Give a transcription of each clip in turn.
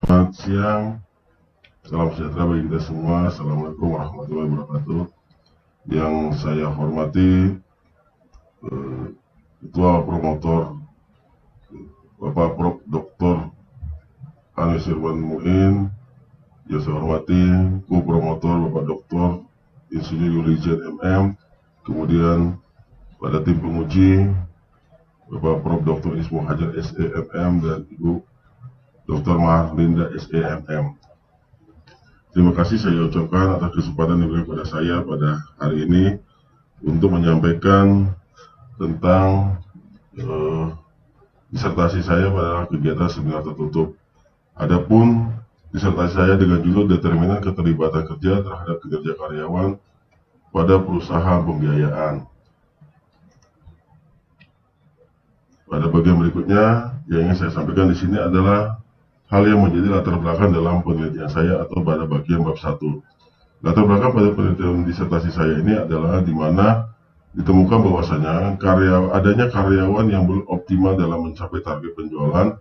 Selamat siang, salam sejahtera bagi kita semua. Assalamualaikum warahmatullahi wabarakatuh. Yang saya hormati Ketua Promotor Bapak Prof. Dr. Anies Irwan Muin. Yang saya hormati Co-Promotor Bapak Dr. Insinyur Yulijan MM. Kemudian pada tim penguji Bapak Prof. Dr. Ismu Hajar SEMM dan Ibu Dr. Marlinda SEMM. Terima kasih saya ucapkan atas kesempatan yang diberikan pada saya pada hari ini untuk menyampaikan tentang disertasi saya pada kegiatan seminar tertutup. Adapun disertasi saya dengan judul determinan keterlibatan kerja terhadap kinerja karyawan pada perusahaan pembiayaan. Pada bagian berikutnya yang ingin saya sampaikan di sini adalah hal yang menjadi latar belakang dalam penelitian saya atau pada bagian bab 1. Latar belakang pada penelitian disertasi saya ini adalah di mana ditemukan bahwasanya adanya karyawan yang belum optimal dalam mencapai target penjualan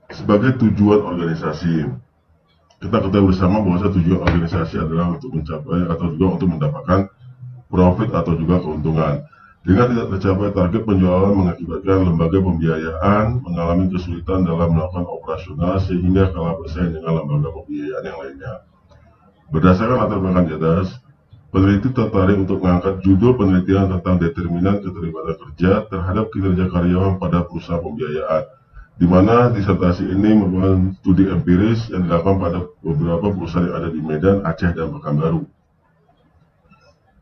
sebagai tujuan organisasi. Kita ketahui bersama bahwa tujuan organisasi adalah untuk mencapai atau juga untuk mendapatkan profit atau juga keuntungan. Dengan tidak tercapai target penjualan mengakibatkan lembaga pembiayaan mengalami kesulitan dalam melakukan operasional sehingga kalah bersaing dengan lembaga pembiayaan yang lainnya. Berdasarkan latar belakang di atas, peneliti tertarik untuk mengangkat judul penelitian tentang determinan keterlibatan kerja terhadap kinerja karyawan pada perusahaan pembiayaan, di mana disertasi ini merupakan studi empiris yang dilakukan pada beberapa perusahaan yang ada di Medan, Aceh, dan Pekanbaru.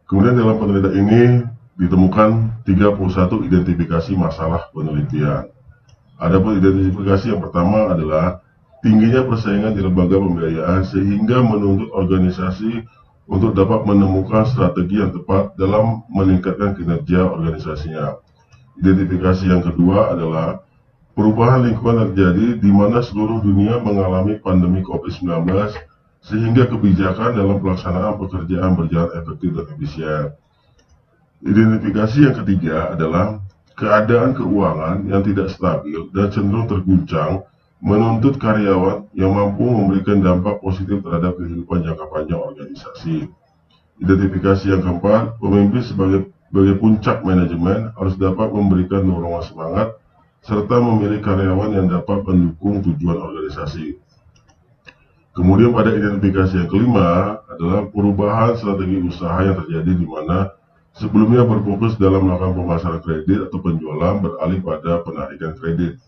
Kemudian dalam penelitian ini ditemukan 31 identifikasi masalah penelitian. Adapun identifikasi yang pertama adalah tingginya persaingan di lembaga pembiayaan sehingga menuntut organisasi untuk dapat menemukan strategi yang tepat dalam meningkatkan kinerja organisasinya. Identifikasi yang kedua adalah perubahan lingkungan terjadi di mana seluruh dunia mengalami pandemi COVID-19 sehingga kebijakan dalam pelaksanaan pekerjaan berjalan efektif dan efisien. Identifikasi yang ketiga adalah keadaan keuangan yang tidak stabil dan cenderung terguncang menuntut karyawan yang mampu memberikan dampak positif terhadap kehidupan jangka panjang organisasi. Identifikasi yang keempat, pemimpin sebagai puncak manajemen harus dapat memberikan dorongan semangat serta memilih karyawan yang dapat mendukung tujuan organisasi. Kemudian pada identifikasi yang kelima adalah perubahan strategi usaha yang terjadi di mana sebelumnya berfokus dalam melakukan pemasaran kredit atau penjualan beralih pada penarikan kredit.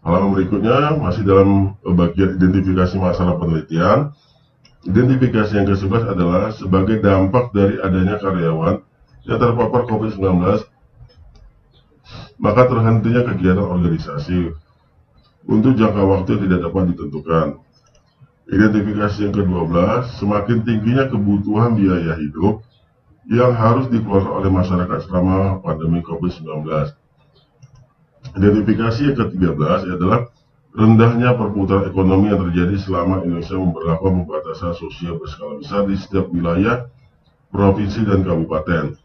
Halaman berikutnya masih dalam bagian identifikasi masalah penelitian. Identifikasi yang ke-11 adalah sebagai dampak dari adanya karyawan yang terpapar COVID-19, maka terhentinya kegiatan organisasi untuk jangka waktu yang tidak dapat ditentukan. Identifikasi yang ke-12, semakin tingginya kebutuhan biaya hidup yang harus dikeluarkan oleh masyarakat selama pandemi COVID-19. Identifikasi yang ke-13 adalah rendahnya perputaran ekonomi yang terjadi selama Indonesia memberlakukan pembatasan sosial berskala besar di setiap wilayah, provinsi, dan kabupaten.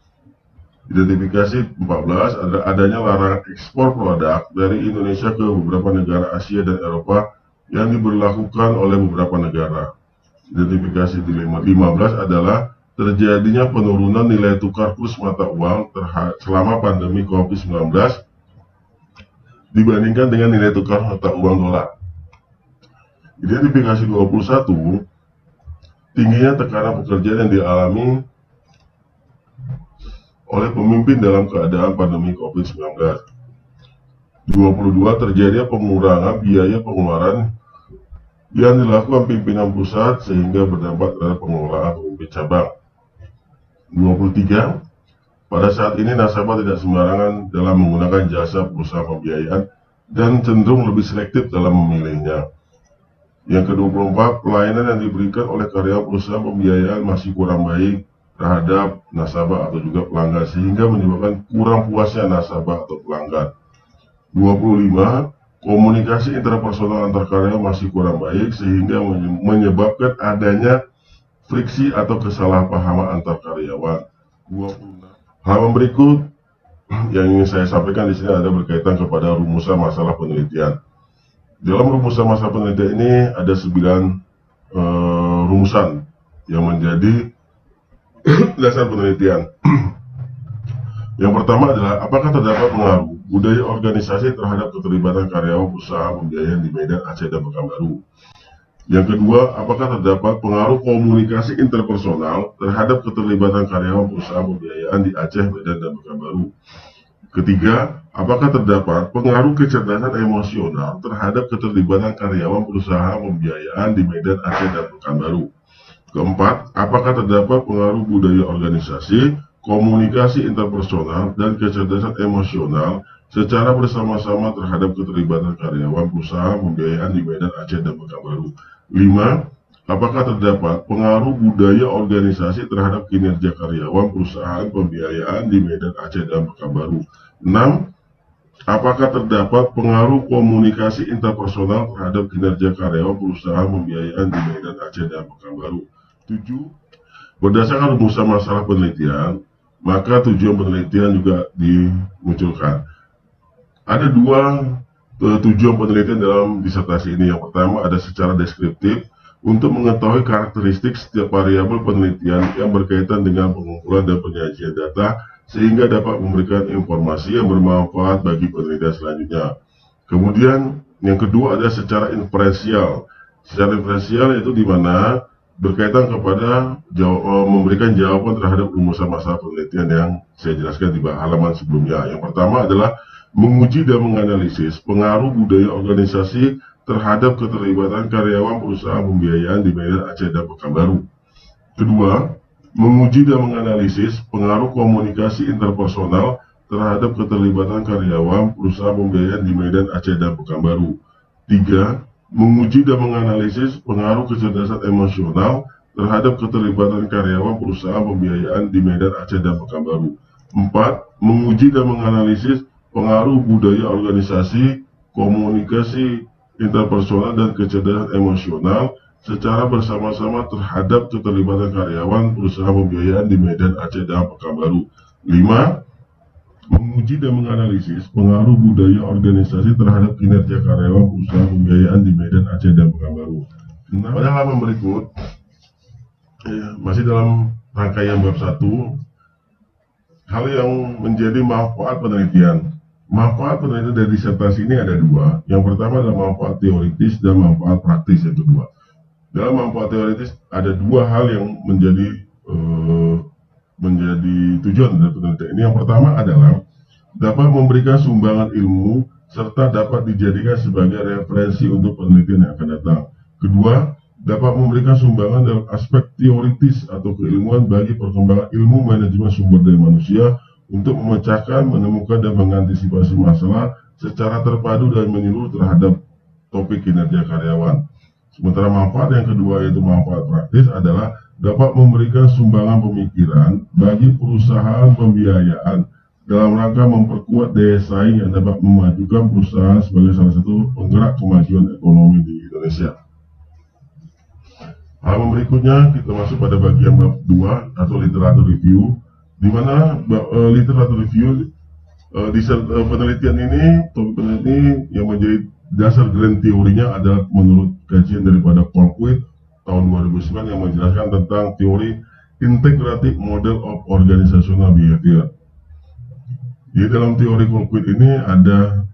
Identifikasi 14 adalah adanya larangan ekspor produk dari Indonesia ke beberapa negara Asia dan Eropa yang diberlakukan oleh beberapa negara. Identifikasi 15 adalah terjadinya penurunan nilai tukar kurs mata uang selama pandemi COVID-19 dibandingkan dengan nilai tukar mata uang dolar. Identifikasi 21, tingginya tekanan pekerjaan yang dialami oleh pemimpin dalam keadaan pandemi COVID-19. 22, terjadinya pengurangan biaya pengeluaran yang dilakukan pimpinan pusat sehingga berdampak terhadap pengelolaan pemimpin cabang. 23, pada saat ini nasabah tidak sembarangan dalam menggunakan jasa perusahaan pembiayaan dan cenderung lebih selektif dalam memilihnya. Yang ke-24, pelayanan yang diberikan oleh karyawan perusahaan pembiayaan masih kurang baik terhadap nasabah atau juga pelanggan sehingga menyebabkan kurang puasnya nasabah atau pelanggan. 25, komunikasi interpersonal antar karyawan masih kurang baik sehingga menyebabkan adanya friksi atau kesalahpahaman antar karyawan. 26. Halaman berikut yang ingin saya sampaikan di sini ada berkaitan kepada rumusan masalah penelitian. Dalam rumusan masalah penelitian ini ada 9 rumusan yang menjadi dasar penelitian. Yang pertama adalah apakah terdapat pengaruh budaya organisasi terhadap keterlibatan karyawan perusahaan pembiayaan di Medan, Aceh, dan Pekanbaru. Yang kedua, apakah terdapat pengaruh komunikasi interpersonal terhadap keterlibatan karyawan perusahaan pembiayaan di Aceh, Medan, dan Pekanbaru. Ketiga, apakah terdapat pengaruh kecerdasan emosional terhadap keterlibatan karyawan perusahaan pembiayaan di Medan, Aceh, dan Pekanbaru. Keempat, apakah terdapat pengaruh budaya organisasi, komunikasi interpersonal, dan kecerdasan emosional secara bersama-sama terhadap keterlibatan karyawan perusahaan pembiayaan di Medan, Aceh, dan Pekanbaru. 5. Apakah terdapat pengaruh budaya organisasi terhadap kinerja karyawan perusahaan pembiayaan di Medan, Aceh, dan Pekanbaru. 6. Apakah terdapat pengaruh komunikasi interpersonal terhadap kinerja karyawan perusahaan pembiayaan di Medan, Aceh, dan Pekanbaru. 7. Berdasarkan rumusan masalah penelitian, maka tujuan penelitian juga dimunculkan. Ada 2 tujuan penelitian dalam disertasi ini. Yang pertama ada secara deskriptif untuk mengetahui karakteristik setiap variabel penelitian yang berkaitan dengan pengumpulan dan penyajian data sehingga dapat memberikan informasi yang bermanfaat bagi penelitian selanjutnya. Kemudian yang kedua ada secara inferensial. Secara inferensial yaitu di mana berkaitan kepada memberikan jawaban terhadap rumusan masalah penelitian yang saya jelaskan di halaman sebelumnya. Yang pertama adalah menguji dan menganalisis pengaruh budaya organisasi terhadap keterlibatan karyawan perusahaan pembiayaan di Medan, Aceh, dan Pekanbaru. Kedua, menguji dan menganalisis pengaruh komunikasi interpersonal terhadap keterlibatan karyawan perusahaan pembiayaan di Medan, Aceh, dan Pekanbaru. 3. Menguji dan menganalisis pengaruh kecerdasan emosional terhadap keterlibatan karyawan perusahaan pembiayaan di Medan, Aceh, dan Pekanbaru. 4. Menguji dan menganalisis pengaruh budaya organisasi, komunikasi interpersonal, dan kecerdasan emosional secara bersama-sama terhadap keterlibatan karyawan perusahaan pembiayaan di Medan, Aceh, dan Pekanbaru. 5. Menguji dan menganalisis pengaruh budaya organisasi terhadap kinerja karyawan perusahaan pembiayaan di Medan, Aceh, dan Pekanbaru. Nah, pada halaman berikut, masih dalam rangkaian bab 1, hal yang menjadi manfaat penelitian. Manfaat penelitian dari disertasi ini ada 2. Yang pertama adalah manfaat teoritis dan manfaat praktis yang kedua. Dalam manfaat teoritis ada 2 hal yang menjadi tujuan dari penelitian ini. Yang pertama adalah dapat memberikan sumbangan ilmu serta dapat dijadikan sebagai referensi untuk penelitian yang akan datang. Kedua, dapat memberikan sumbangan dalam aspek teoritis atau keilmuan bagi perkembangan ilmu manajemen sumber daya manusia untuk memecahkan, menemukan, dan mengantisipasi masalah secara terpadu dan menyeluruh terhadap topik kinerja karyawan. Sementara manfaat yang kedua yaitu manfaat praktis adalah dapat memberikan sumbangan pemikiran bagi perusahaan pembiayaan dalam rangka memperkuat daya saing yang dapat memajukan perusahaan sebagai salah satu penggerak kemajuan ekonomi di Indonesia. Halaman berikutnya kita masuk pada bagian bab 2 atau literatur review, di mana literatur review penelitian ini, topik penelitian ini yang menjadi dasar grand teorinya adalah menurut kajian daripada Colquitt tahun 2009 yang menjelaskan tentang teori integrative model of organizational behavior. Di dalam teori Colquitt ini ada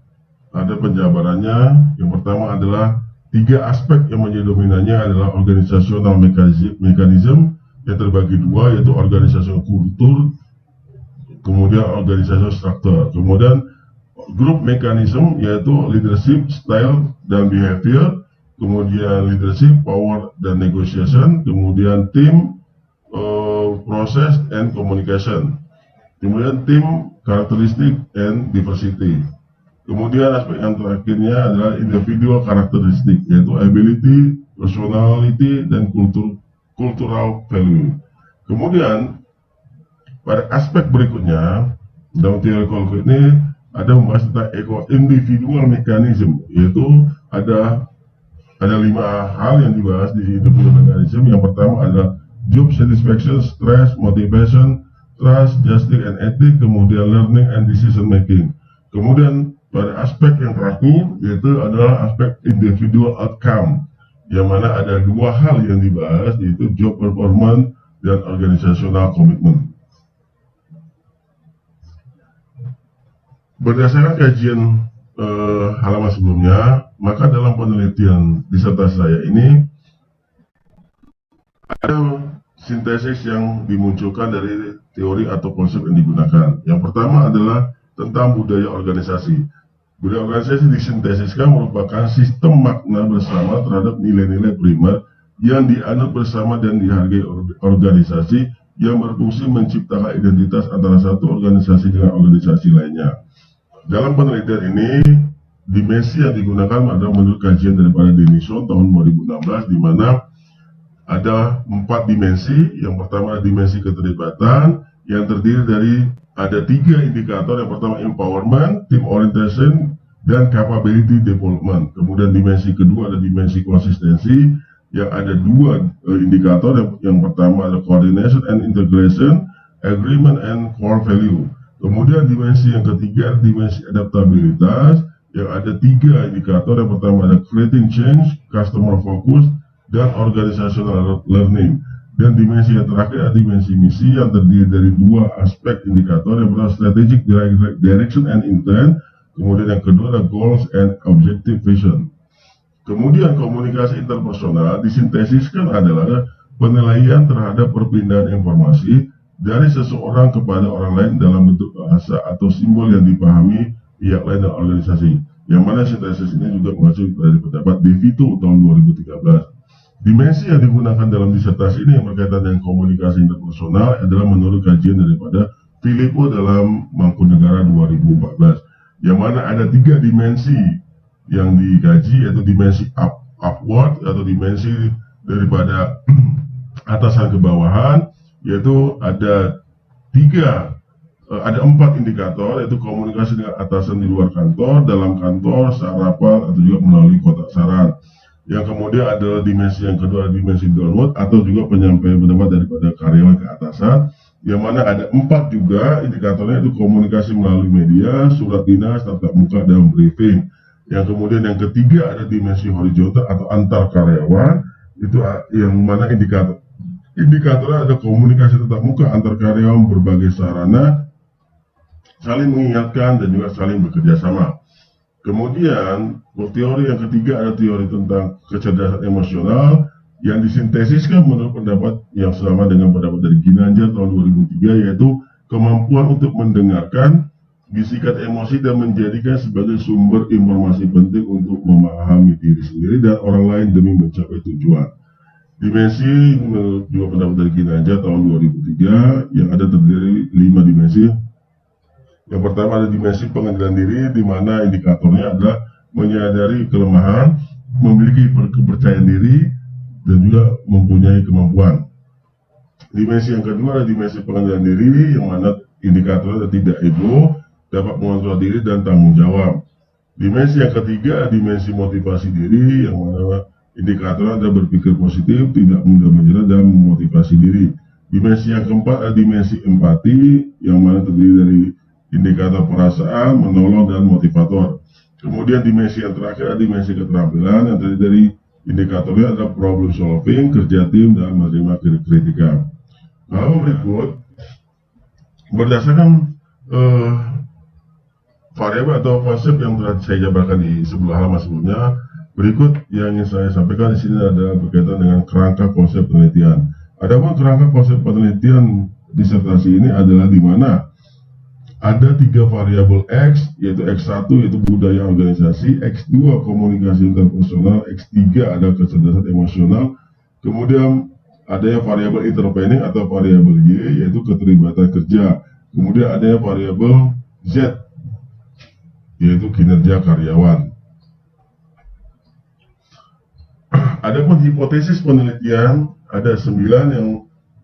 penjabarannya. Yang pertama adalah 3 aspek yang menjadi dominannya adalah organizational mechanism yang terbagi 2 yaitu organisasional kultur, kemudian organisasional struktur, kemudian group mechanism yaitu leadership style dan behavior, kemudian leadership power dan negotiation, kemudian team process and communication, kemudian team characteristic and diversity. Kemudian aspek yang terakhirnya adalah individual karakteristik yaitu ability, personality, dan cultural value. Kemudian pada aspek berikutnya dalam teori Colquitt ini ada membahas tentang individual mechanism, yaitu ada 5 hal yang dibahas di individual mechanism. Yang pertama adalah job satisfaction, stress, motivation, trust, justice and ethics, kemudian learning and decision making. Kemudian pada aspek yang terakhir, yaitu adalah aspek individual outcome, yang mana ada dua hal yang dibahas, yaitu job performance dan organizational commitment. Berdasarkan kajian halaman sebelumnya, maka dalam penelitian disertasi saya ini ada sintesis yang dimunculkan dari teori atau konsep yang digunakan. Yang pertama adalah tentang budaya organisasi. Budaya organisasi disintesiskan merupakan sistem makna bersama terhadap nilai-nilai primer yang dianut bersama dan dihargai organisasi, yang berfungsi menciptakan identitas antara satu organisasi dengan organisasi lainnya. Dalam penelitian ini, dimensi yang digunakan adalah menurut kajian daripada Denison tahun 2016, di mana ada 4 dimensi. Yang pertama dimensi keterlibatan, yang terdiri dari ada 3 indikator. Yang pertama empowerment, team orientation, dan capability development. Kemudian dimensi kedua ada dimensi konsistensi, yang ada 2 indikator. Yang pertama ada coordination and integration, agreement and core value. Kemudian dimensi yang ketiga ada dimensi adaptabilitas, yang ada 3 indikator. Yang pertama ada creating change, customer focus, dan organizational learning. Dan dimensi yang terakhir ada dimensi misi, yang terdiri dari 2 aspek indikator. Yang pertama strategic direction and intent, kemudian yang kedua ada goals and objective vision. Kemudian komunikasi interpersonal disintesiskan adalah penilaian terhadap perpindahan informasi dari seseorang kepada orang lain dalam bentuk bahasa atau simbol yang dipahami pihak lain dan organisasi. Yang mana sintesis ini juga mengacu dari pendapat DeVito tahun 2013. Dimensi yang digunakan dalam disertasi ini yang berkaitan dengan komunikasi interpersonal adalah menurut kajian daripada Filippo dalam Mangkunegara 2014. Yang mana ada 3 dimensi yang dikaji, yaitu dimensi upward atau dimensi daripada atasan ke bawahan, yaitu ada 4 indikator, yaitu komunikasi dengan atasan di luar kantor, dalam kantor, saat rapat, atau juga melalui kotak saran. Yang kemudian ada dimensi yang kedua, dimensi downward atau juga penyampaian pendapat daripada karyawan ke atasan, yang mana ada 4 juga indikatornya, itu komunikasi melalui media, surat dinas, tatap muka, dan briefing. Yang kemudian yang ketiga ada dimensi horizontal atau antar karyawan, itu yang mana indikatornya ada komunikasi tatap muka antar karyawan berbagai sarana, saling mengingatkan, dan juga saling bekerja sama. Kemudian teori yang ketiga ada teori tentang kecerdasan emosional yang disintesiskan menurut pendapat yang sama dengan pendapat dari Ginanjar tahun 2003, yaitu kemampuan untuk mendengarkan bisikan emosi dan menjadikan sebagai sumber informasi penting untuk memahami diri sendiri dan orang lain demi mencapai tujuan. Dimensi menurut juga pendapat dari Ginanjar tahun 2003 yang ada terdiri 5 dimensi. Yang pertama ada dimensi pengendalian diri, di mana indikatornya adalah menyadari kelemahan, memiliki kepercayaan diri, dan juga mempunyai kemampuan. Dimensi yang kedua adalah dimensi pengendalian diri, yang mana indikatornya ada tidak ego, dapat mengontrol diri, dan tanggung jawab. Dimensi yang ketiga adalah dimensi motivasi diri, yang mana indikatornya ada berpikir positif, tidak mudah menyerah, dan memotivasi diri. Dimensi yang keempat adalah dimensi empati, yang mana terdiri dari indikator perasaan, menolong, dan motivator. Kemudian dimensi yang terakhir adalah dimensi keterampilan, yang terdiri dari indikatornya adalah problem solving, kerja tim, dan menerima kritikan. Lalu berikut, berdasarkan variabel atau konsep yang telah saya jabarkan di sebelah halaman sebelumnya, berikut yang ingin saya sampaikan di sini adalah berkaitan dengan kerangka konsep penelitian. Adapun kerangka konsep penelitian disertasi ini adalah di mana ada 3 variabel X, yaitu X1 yaitu budaya organisasi, X2 komunikasi interpersonal, X3 ada kecerdasan emosional, kemudian adanya variabel interpening atau variabel Y yaitu keterlibatan kerja, kemudian adanya variabel Z yaitu kinerja karyawan. Adapun hipotesis penelitian ada 9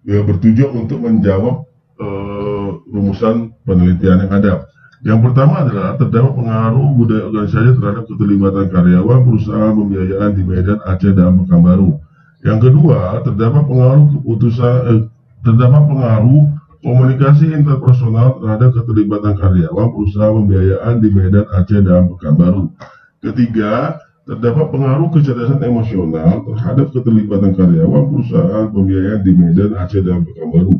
yang bertujuan untuk menjawab rumusan penelitian yang ada. Yang pertama adalah terdapat pengaruh budaya organisasi terhadap keterlibatan karyawan perusahaan pembiayaan di Medan, Aceh, dan Pekanbaru. Yang kedua, terdapat pengaruh Komunikasi interpersonal terhadap keterlibatan karyawan perusahaan pembiayaan di Medan Aceh dan Pekanbaru. Ketiga, terdapat pengaruh kecerdasan emosional terhadap keterlibatan karyawan perusahaan pembiayaan di Medan Aceh dan Pekanbaru.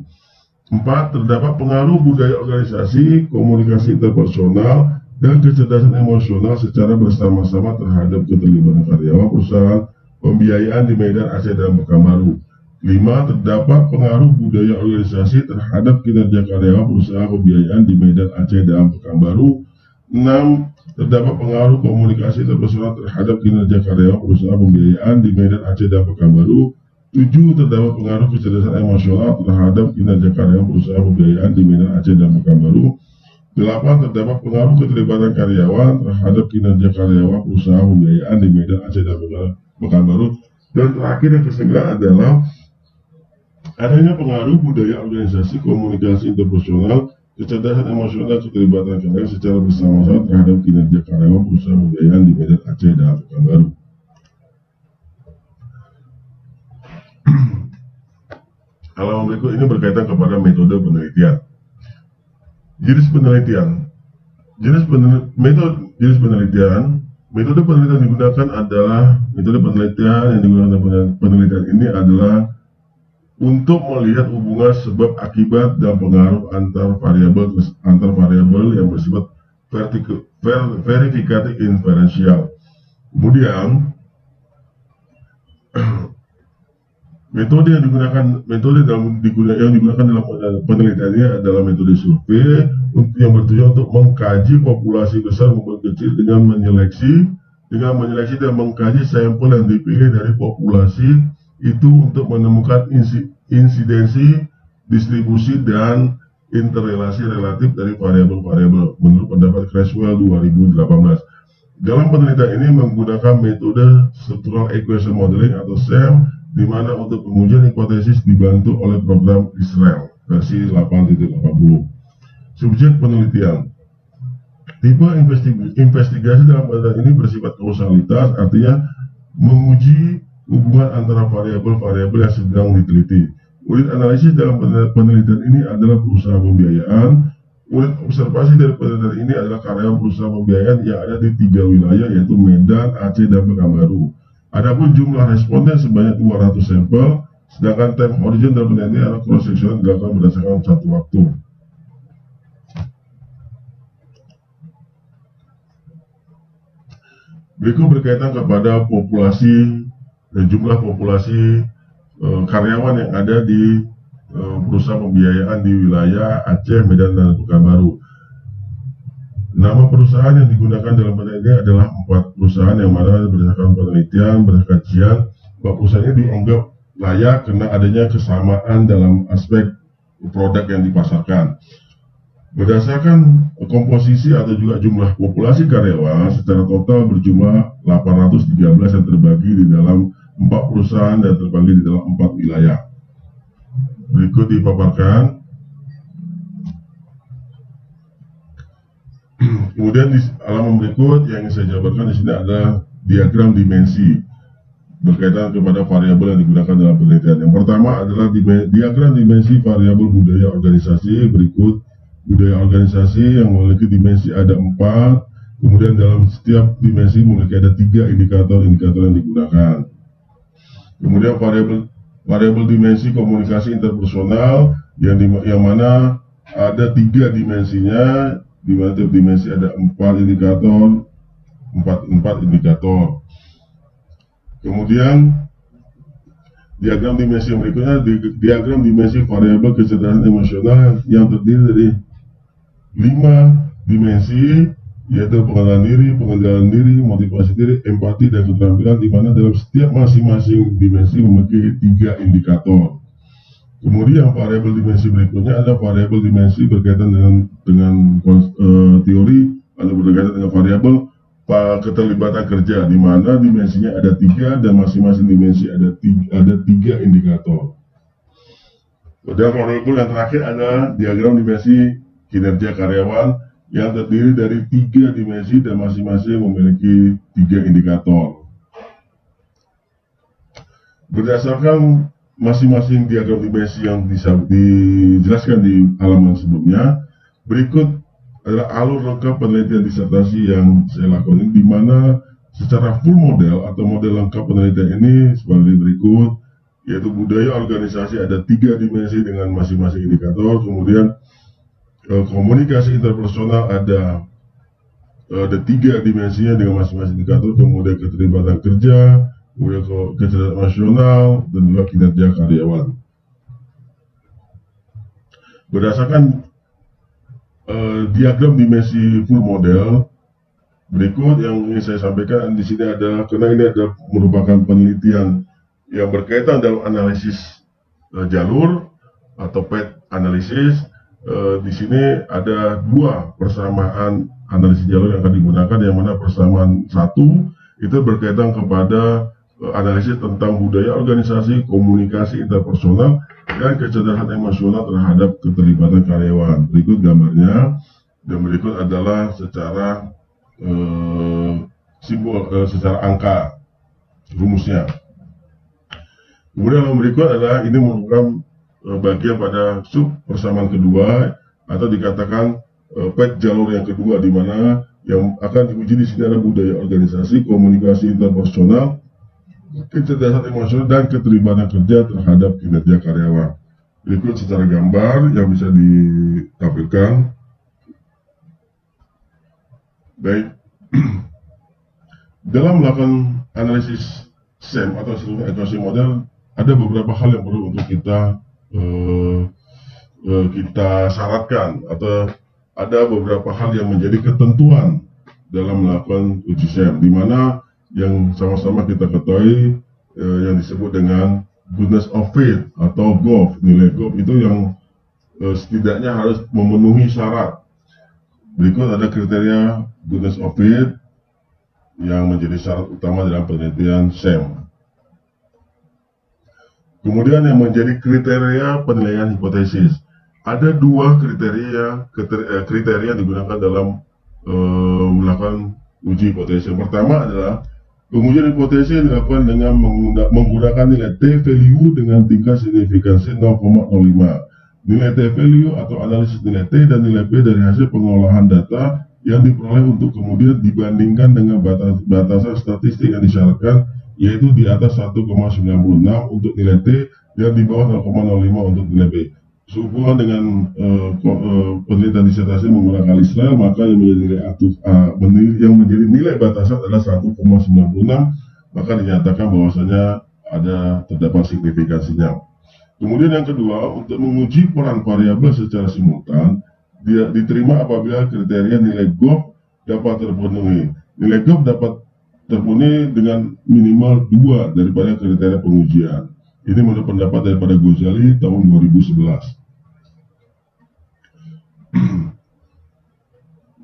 4. Terdapat pengaruh budaya organisasi, komunikasi interpersonal, dan kecerdasan emosional secara bersama-sama terhadap keterlibatan karyawan perusahaan pembiayaan di Medan Aceh dan Pekanbaru. 5. Terdapat pengaruh budaya organisasi terhadap kinerja karyawan perusahaan pembiayaan di Medan Aceh dan Pekanbaru. 6. Terdapat pengaruh komunikasi interpersonal terhadap kinerja karyawan perusahaan pembiayaan di Medan Aceh dan Pekanbaru. 7. Terdapat pengaruh kecerdasan emosional terhadap kinerja karyawan perusahaan pembiayaan di Medan Aceh dan Pekanbaru. 8. Terdapat pengaruh keterlibatan karyawan terhadap kinerja karyawan perusahaan pembiayaan di Medan Aceh dan Pekanbaru. Dan terakhir yang ke-9 adalah adanya pengaruh budaya organisasi, komunikasi interpersonal, kecerdasan emosional, keterlibatan karyawan secara bersama-sama terhadap kinerja karyawan perusahaan pembiayaan di Medan Aceh dan Pekanbaru. Halaman berikut ini berkaitan kepada metode penelitian. Jenis penelitian. Metode penelitian digunakan adalah metode penelitian yang digunakan penelitian ini adalah untuk melihat hubungan sebab akibat dan pengaruh antar variabel yang bersifat verifikatif inferensial. Kemudian metode yang digunakan dalam penelitian ini adalah metode survei yang bertujuan untuk mengkaji populasi besar maupun kecil dengan menyeleksi dan mengkaji sampel yang dipilih dari populasi itu untuk menemukan insidensi, distribusi, dan interrelasi relatif dari variabel-variabel menurut pendapat Creswell 2018. Dalam penelitian ini menggunakan metode Structural Equation Modeling atau SEM, di mana untuk pengujian hipotesis dibantu oleh program Israel versi 8.80. Subjek penelitian. Tipe investigasi dalam penelitian ini bersifat kausalitas, artinya menguji hubungan antara variabel-variabel yang sedang diteliti. Unit analisis dalam penelitian ini adalah perusahaan pembiayaan. Unit observasi dari penelitian ini adalah karyawan perusahaan pembiayaan yang ada di 3 wilayah, yaitu Medan, Aceh, dan Pekanbaru. Adapun jumlah responden sebanyak 200 sampel, sedangkan time horizon dalam penelitian adalah cross-sectional dilakukan berdasarkan satu waktu. Berikut berkaitan kepada populasi dan jumlah populasi karyawan yang ada di perusahaan pembiayaan di wilayah Aceh, Medan, dan Pekanbaru. Nama perusahaan yang digunakan dalam penelitian ini adalah 4 perusahaan yang mana berdasarkan penelitian, berdasarkan kajian, 4 perusahaan ini dianggap layak karena adanya kesamaan dalam aspek produk yang dipasarkan. Berdasarkan komposisi atau juga jumlah populasi karyawan, secara total berjumlah 813 yang terbagi di dalam 4 perusahaan dan terbagi di dalam 4 wilayah. Berikut dipaparkan. Kemudian di halaman berikut yang ingin saya jabarkan di sini adalah diagram dimensi berkaitan kepada variabel yang digunakan dalam penelitian. Yang pertama adalah diagram dimensi variabel budaya organisasi. Berikut budaya organisasi yang memiliki dimensi ada 4. Kemudian dalam setiap dimensi memiliki ada 3 indikator yang digunakan. Kemudian variabel dimensi komunikasi interpersonal yang mana ada 3 dimensinya, di mana tiap dimensi ada 4 indikator. Kemudian diagram dimensi yang berikutnya, diagram dimensi variabel kecerdasan emosional yang terdiri dari 5 dimensi, yaitu pengendalian diri, motivasi diri, empati, dan keterampilan, di mana dalam setiap masing-masing dimensi memiliki 3 indikator. Kemudian variabel dimensi berikutnya adalah variabel dimensi berkaitan dengan teori atau berkaitan dengan variabel keterlibatan kerja, di mana dimensinya ada 3 dan masing-masing dimensi ada 3 indikator. Dan variabel yang terakhir adalah diagram dimensi kinerja karyawan yang terdiri dari 3 dimensi dan masing-masing memiliki 3 indikator. Berdasarkan masing-masing diagram dimensi yang bisa dijelaskan di halaman sebelumnya. Berikut adalah alur lengkap penelitian disertasi yang saya lakukan, di mana secara full model atau model lengkap penelitian ini sebagai berikut, yaitu budaya organisasi ada 3 dimensi dengan masing-masing indikator, kemudian komunikasi interpersonal ada 3 dimensinya dengan masing-masing indikator, kemudian keterlibatan kerja, kemudian kecerdasan nasional, dan juga kinerja karyawan. Berdasarkan diagram dimensi full model, berikut yang ingin saya sampaikan di sini adalah, karena ini adalah merupakan penelitian yang berkaitan dalam analisis jalur atau path analisis. Di sini ada 2 persamaan analisis jalur yang akan digunakan, yang mana persamaan 1 itu berkaitan kepada analisis tentang budaya organisasi, komunikasi interpersonal, dan kecerdasan emosional terhadap keterlibatan karyawan. Berikut gambarnya, dan berikut adalah secara secara angka rumusnya. Kemudian yang berikut adalah ini merupakan bagian pada sub persamaan kedua, atau dikatakan path jalur yang kedua, di mana yang akan diuji di sini adalah budaya organisasi, komunikasi interpersonal, kecerdasan emosional, dan keterlibatan kerja terhadap kinerja karyawan. Berikut secara gambar yang bisa ditampilkan. Baik, dalam melakukan analisis SEM atau struktur evaluasi model, ada beberapa hal yang perlu untuk kita syaratkan, atau ada beberapa hal yang menjadi ketentuan dalam melakukan uji SEM, di mana yang sama-sama kita ketahui yang disebut dengan goodness of faith atau GOF. Nilai GOF itu yang setidaknya harus memenuhi syarat. Berikut ada kriteria goodness of faith yang menjadi syarat utama dalam penelitian SEM. Kemudian yang menjadi kriteria penilaian hipotesis. Ada 2 kriteria yang digunakan dalam melakukan uji hipotesis. Yang pertama adalah pengujian hipotesis dilakukan dengan menggunakan nilai T-value dengan tingkat signifikansi 0,05. Nilai T-value atau analisis nilai T dan nilai P dari hasil pengolahan data yang diperoleh untuk kemudian dibandingkan dengan batasan statistik yang disyaratkan, yaitu di atas 1,96 untuk nilai T dan di bawah 0,05 untuk nilai P. Sehubungan dengan penelitian disertasi menggunakan Israel, maka yang menjadi nilai batasan adalah 1,96, maka dinyatakan bahwasanya terdapat signifikansinya. Kemudian yang kedua, untuk menguji peran variabel secara simultan, dia diterima apabila kriteria nilai GOF dapat terpenuhi. Nilai GOF dapat terpenuhi dengan minimal 2 daripada kriteria pengujian. Ini menurut pendapat daripada Ghazali tahun 2011.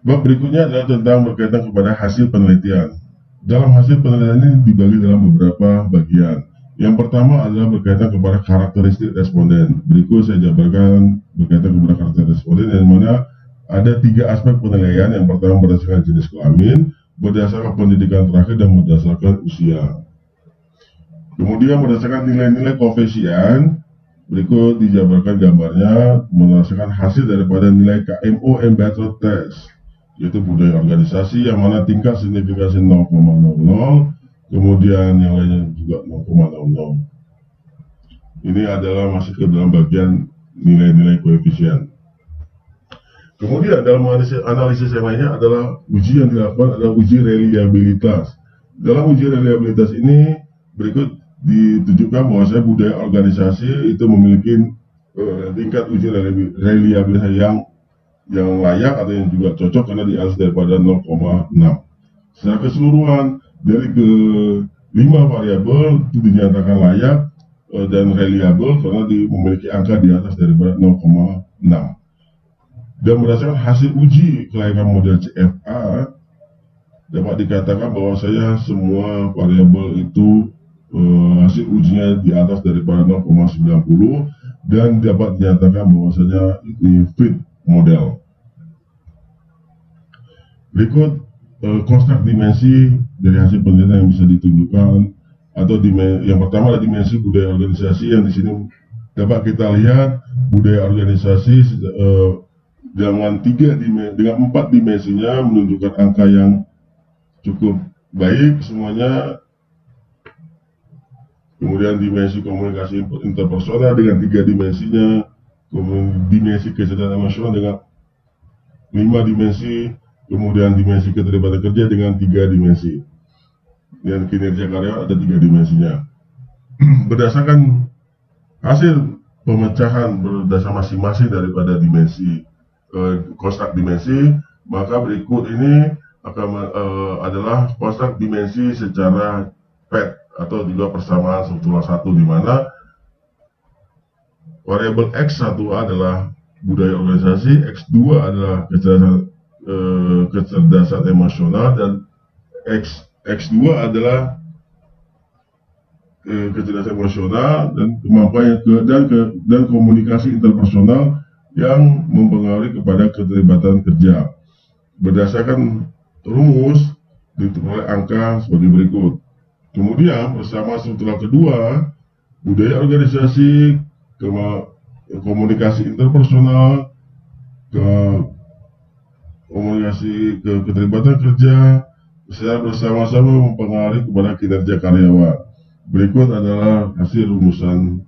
Bab berikutnya adalah tentang berkaitan kepada hasil penelitian. Dalam hasil penelitian ini dibagi dalam beberapa bagian. Yang pertama adalah berkaitan kepada karakteristik responden. Berikut saya jabarkan berkaitan kepada karakteristik responden, yang mana ada 3 aspek penilaian. Yang pertama berdasarkan jenis kelamin, berdasarkan pendidikan terakhir, dan berdasarkan usia. Kemudian berdasarkan nilai-nilai koefisien, berikut dijabarkan gambarnya berdasarkan hasil daripada nilai KMO Embedded Test, yaitu budaya organisasi, yang mana tingkat signifikansi 0,00, kemudian yang lainnya juga 0,00. Ini adalah masuk ke dalam bagian nilai-nilai koefisien. Kemudian dalam analisis yang lainnya adalah uji yang dilakukan adalah uji reliabilitas. Dalam uji reliabilitas ini berikut ditunjukkan bahwa budaya organisasi itu memiliki tingkat uji reliabilitas yang layak atau yang juga cocok karena di atas daripada 0,6. Secara keseluruhan dari ke-5 variabel itu dinyatakan layak dan reliable karena memiliki angka di atas daripada 0,6. Dan berdasarkan hasil uji kelayakan model CFA dapat dikatakan bahwa semua variabel itu hasil ujinya di atas daripada 0,90 dan dapat dinyatakan bahwasanya ini fit model. Berikut konstruk dimensi dari hasil penelitian yang bisa ditunjukkan atau yang pertama adalah dimensi budaya organisasi, yang di sini dapat kita lihat budaya organisasi dengan 4 dimensinya menunjukkan angka yang cukup baik semuanya. Kemudian dimensi komunikasi interpersonal dengan 3 dimensinya, kemudian dimensi kecerdasan emosional dengan 5 dimensi, kemudian dimensi keterlibatan kerja dengan 3 dimensi, dan kinerja karyawan ada 3 dimensinya. Berdasarkan hasil pemecahan berdasar masing-masing daripada dimensi konstruk dimensi, maka berikut ini akan adalah konstruk dimensi secara PET atau juga persamaan struktural 1, di mana variabel X1 adalah budaya organisasi, X2 adalah kecerdasan emosional, dan X2 adalah kecerdasan emosional dan kemampuan dan komunikasi interpersonal yang mempengaruhi kepada keterlibatan kerja. Berdasarkan rumus diperoleh angka sebagai berikut. Kemudian bersama struktural kedua, budaya organisasi, komunikasi interpersonal, komunikasi keterlibatan kerja secara bersama-sama mempengaruhi kepada kinerja karyawan. Berikut adalah hasil rumusan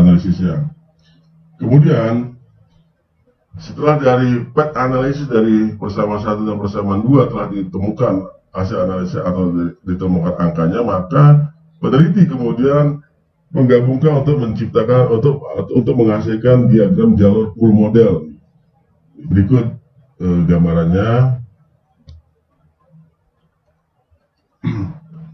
analisisnya. Kemudian setelah dari PET analisis dari persamaan 1 dan persamaan 2 telah ditemukan hasil analisis atau ditemukan angkanya, maka peneliti kemudian menggabungkan untuk menciptakan untuk menghasilkan diagram jalur full model. Berikut gambarannya.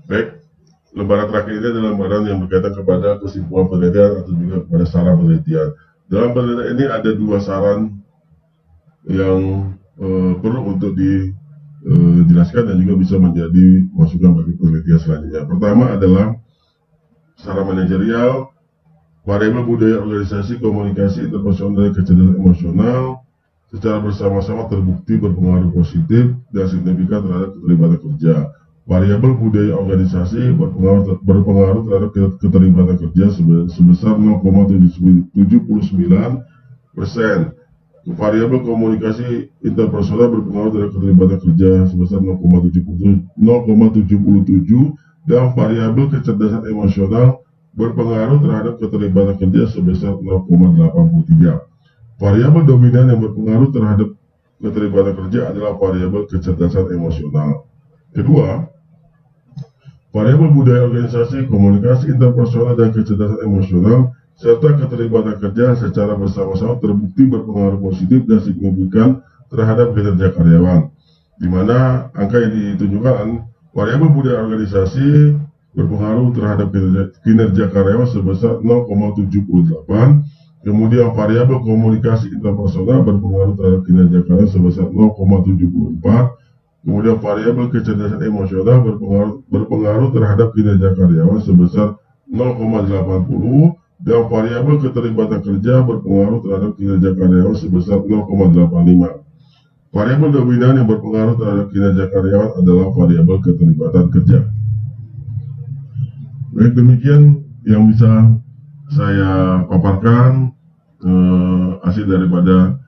Baik, lembaran terakhir ini adalah lembaran yang berkaitan kepada kesimpulan penelitian atau juga kepada saran penelitian. Dalam penelitian ini ada 2 saran yang perlu untuk dijelaskan dan juga bisa menjadi masukan bagi penelitian selanjutnya. Pertama adalah saran manajerial, variabel budaya organisasi, komunikasi interpersonal, dan kecerdasan emosional secara bersama-sama terbukti berpengaruh positif dan signifikan terhadap keterlibatan kerja. Variabel budaya organisasi berpengaruh terhadap keterlibatan kerja sebesar 0,79%. Variabel komunikasi interpersonal berpengaruh terhadap keterlibatan kerja sebesar 0,77, dan variabel kecerdasan emosional berpengaruh terhadap keterlibatan kerja sebesar 0,83. Variabel dominan yang berpengaruh terhadap keterlibatan kerja adalah variabel kecerdasan emosional. Kedua, variabel budaya organisasi, komunikasi interpersonal, dan kecerdasan emosional serta keterlibatan kerja secara bersama-sama terbukti berpengaruh positif dan signifikan terhadap kinerja karyawan, di mana angka yang ditunjukkan variabel budaya organisasi berpengaruh terhadap kinerja karyawan sebesar 0,78, kemudian variabel komunikasi interpersonal berpengaruh terhadap kinerja karyawan sebesar 0,74, kemudian variabel kecerdasan emosional berpengaruh terhadap kinerja karyawan sebesar 0,80, dan variabel keterlibatan kerja berpengaruh terhadap kinerja karyawan sebesar 0,85. Variabel dominan yang berpengaruh terhadap kinerja karyawan adalah variabel keterlibatan kerja. Baik, demikian yang bisa saya paparkan hasil daripada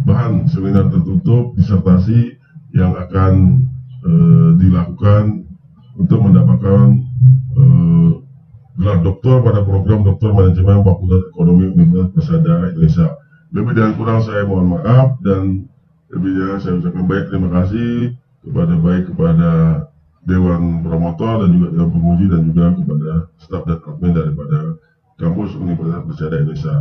bahan seminar tertutup disertasi yang akan dilakukan untuk mendapatkan gelar doktor pada program Doktor Manajemen Fakultas Ekonomi Universitas Persada Indonesia. Lebih dan kurang saya mohon maaf, dan lebihnya saya ucapkan terima kasih kepada Dewan Promotor dan juga Dewan Penguji dan juga kepada staf dan admin daripada kampus Universitas Persada Indonesia.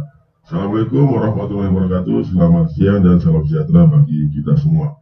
Assalamualaikum warahmatullahi wabarakatuh. Selamat siang dan salam sejahtera bagi kita semua.